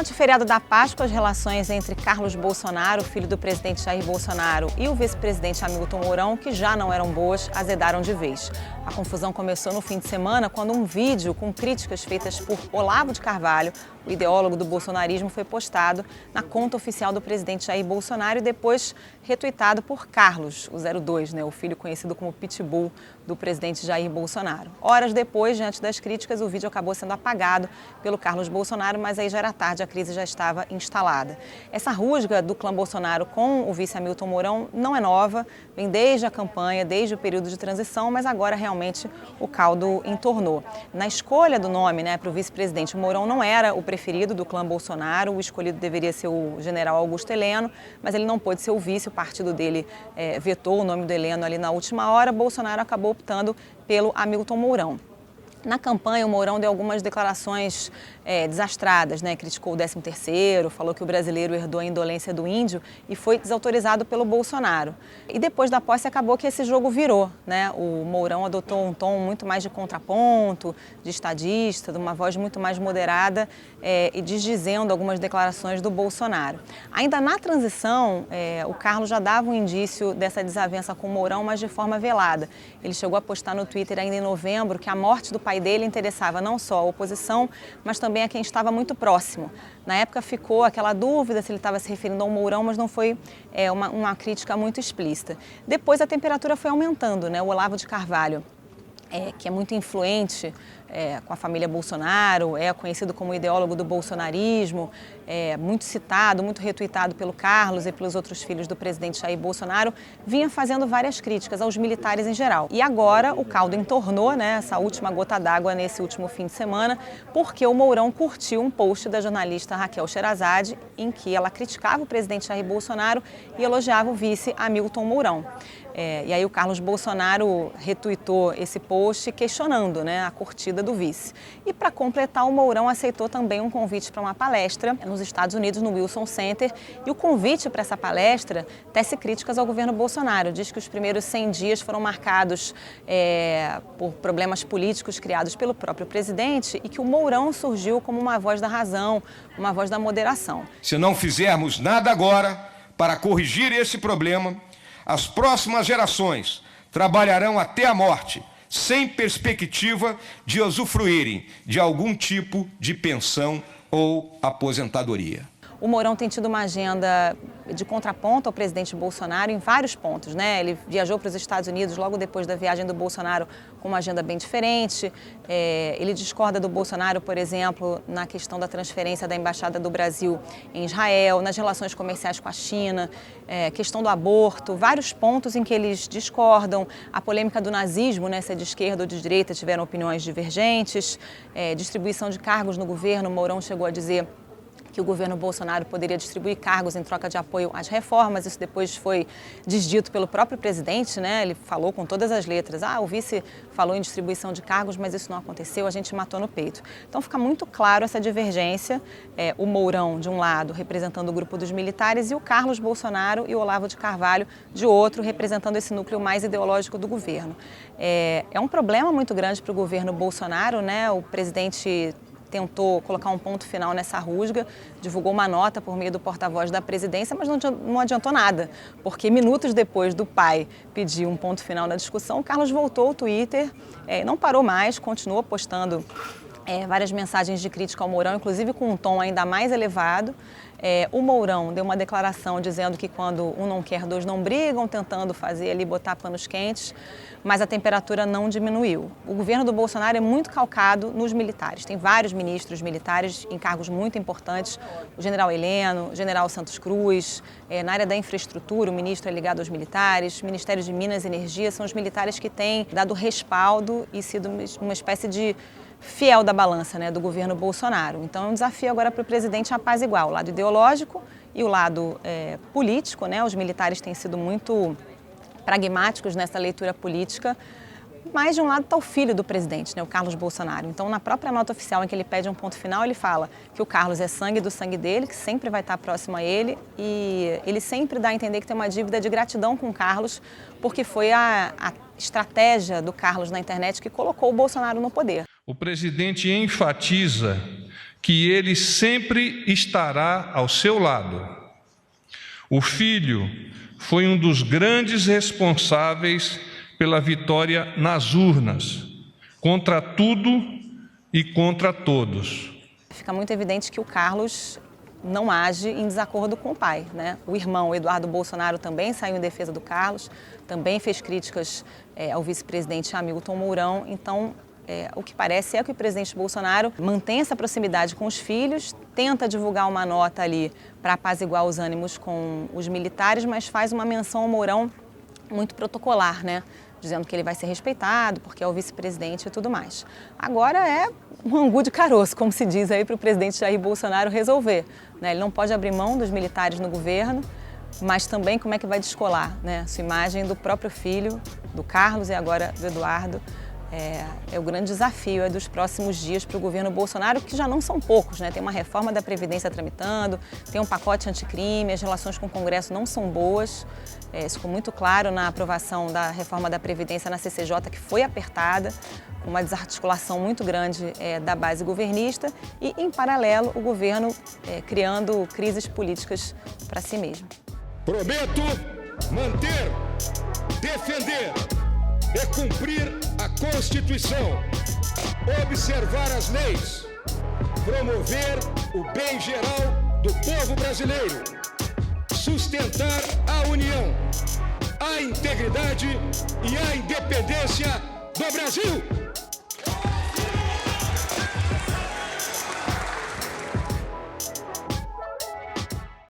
Durante o feriado da Páscoa, as relações entre Carlos Bolsonaro, filho do presidente Jair Bolsonaro, e o vice-presidente Hamilton Mourão, que já não eram boas, azedaram de vez. A confusão começou no fim de semana, quando um vídeo com críticas feitas por Olavo de Carvalho, o ideólogo do bolsonarismo, foi postado na conta oficial do presidente Jair Bolsonaro e depois retuitado por Carlos, o 02, o filho conhecido como Pitbull do presidente Jair Bolsonaro. Horas depois, diante das críticas, o vídeo acabou sendo apagado pelo Carlos Bolsonaro, mas aí já era tarde, a crise já estava instalada. Essa rusga do clã Bolsonaro com o vice Hamilton Mourão não é nova, vem desde a campanha, desde o período de transição, mas agora realmente o caldo entornou. Na escolha do nome para o vice-presidente, o Mourão não era o preferido do clã Bolsonaro, o escolhido deveria ser o general Augusto Heleno, mas ele não pôde ser o vice, o partido dele vetou o nome do Heleno ali na última hora. Bolsonaro acabou optando pelo Hamilton Mourão. Na campanha, o Mourão deu algumas declarações desastradas, criticou o 13º, falou que o brasileiro herdou a indolência do índio e foi desautorizado pelo Bolsonaro. E depois da posse acabou que esse jogo virou, O Mourão adotou um tom muito mais de contraponto, de estadista, de uma voz muito mais moderada e desdizendo algumas declarações do Bolsonaro. Ainda na transição, o Carlos já dava um indício dessa desavença com o Mourão, mas de forma velada. Ele chegou a postar no Twitter ainda em novembro que a morte do pai dele interessava não só a oposição, mas também a quem estava muito próximo. Na época ficou aquela dúvida se ele estava se referindo ao Mourão, mas não foi uma crítica muito explícita. Depois a temperatura foi aumentando, O Olavo de Carvalho, que é muito influente com a família Bolsonaro, é conhecido como ideólogo do bolsonarismo, muito citado, muito retuitado pelo Carlos e pelos outros filhos do presidente Jair Bolsonaro, vinha fazendo várias críticas aos militares em geral. E agora o caldo entornou, essa última gota d'água nesse último fim de semana, porque o Mourão curtiu um post da jornalista Raquel Sherazade, em que ela criticava o presidente Jair Bolsonaro e elogiava o vice Hamilton Mourão. E aí o Carlos Bolsonaro retuitou esse post questionando a curtida do vice. E para completar, o Mourão aceitou também um convite para uma palestra nos Estados Unidos, no Wilson Center. E o convite para essa palestra tece críticas ao governo Bolsonaro. Diz que os primeiros 100 dias foram marcados por problemas políticos criados pelo próprio presidente e que o Mourão surgiu como uma voz da razão, uma voz da moderação. Se não fizermos nada agora para corrigir esse problema, as próximas gerações trabalharão até a morte, sem perspectiva de usufruírem de algum tipo de pensão ou aposentadoria. O Mourão tem tido uma agenda de contraponto ao presidente Bolsonaro em vários pontos, Ele viajou para os Estados Unidos logo depois da viagem do Bolsonaro com uma agenda bem diferente. Ele discorda do Bolsonaro, por exemplo, na questão da transferência da Embaixada do Brasil em Israel, nas relações comerciais com a China, questão do aborto, vários pontos em que eles discordam. A polêmica do nazismo, se é de esquerda ou de direita, tiveram opiniões divergentes. Distribuição de cargos no governo, o Mourão chegou a dizer que o governo Bolsonaro poderia distribuir cargos em troca de apoio às reformas. Isso depois foi desdito pelo próprio presidente, Ele falou com todas as letras, o vice falou em distribuição de cargos, mas isso não aconteceu, a gente matou no peito. Então fica muito claro essa divergência, o Mourão de um lado representando o grupo dos militares e o Carlos Bolsonaro e o Olavo de Carvalho de outro, representando esse núcleo mais ideológico do governo. É um problema muito grande para o governo Bolsonaro, O presidente tentou colocar um ponto final nessa rusga, divulgou uma nota por meio do porta-voz da presidência, mas não adiantou nada, porque minutos depois do pai pedir um ponto final na discussão, o Carlos voltou ao Twitter, não parou mais, continuou postando várias mensagens de crítica ao Mourão, inclusive com um tom ainda mais elevado. O Mourão deu uma declaração dizendo que quando um não quer, dois não brigam, tentando fazer ali, botar panos quentes, mas a temperatura não diminuiu. O governo do Bolsonaro é muito calcado nos militares. Tem vários ministros militares em cargos muito importantes, o general Heleno, o general Santos Cruz, na área da infraestrutura, o ministro é ligado aos militares, o Ministério de Minas e Energia são os militares que têm dado respaldo e sido uma espécie de fiel da balança do governo Bolsonaro. Então é um desafio agora para o presidente apaziguar o lado ideológico e o lado político. Os militares têm sido muito pragmáticos nessa leitura política, mas de um lado está o filho do presidente, o Carlos Bolsonaro. Então na própria nota oficial em que ele pede um ponto final, ele fala que o Carlos é sangue do sangue dele, que sempre vai estar próximo a ele e ele sempre dá a entender que tem uma dívida de gratidão com o Carlos, porque foi a estratégia do Carlos na internet que colocou o Bolsonaro no poder. O presidente enfatiza que ele sempre estará ao seu lado. O filho foi um dos grandes responsáveis pela vitória nas urnas, contra tudo e contra todos. Fica muito evidente que o Carlos não age em desacordo com o pai, né? O irmão Eduardo Bolsonaro também saiu em defesa do Carlos, também fez críticas ao vice-presidente Hamilton Mourão. Então, o que parece é que o presidente Bolsonaro mantém essa proximidade com os filhos, tenta divulgar uma nota ali para apaziguar os ânimos com os militares, mas faz uma menção ao Mourão muito protocolar, né? Dizendo que ele vai ser respeitado, porque é o vice-presidente e tudo mais. Agora é um angu de caroço, como se diz aí para o presidente Jair Bolsonaro resolver, né? Ele não pode abrir mão dos militares no governo, mas também como é que vai descolar, né? Sua imagem do próprio filho, do Carlos e agora do Eduardo. É o grande desafio dos próximos dias para o governo Bolsonaro, que já não são poucos, né? Tem uma reforma da Previdência tramitando, tem um pacote anticrime, as relações com o Congresso não são boas. Isso ficou muito claro na aprovação da reforma da Previdência na CCJ, que foi apertada, com uma desarticulação muito grande da base governista e, em paralelo, o governo criando crises políticas para si mesmo. Prometo manter, defender e cumprir a Constituição, observar as leis, promover o bem geral do povo brasileiro, sustentar a união, a integridade e a independência do Brasil.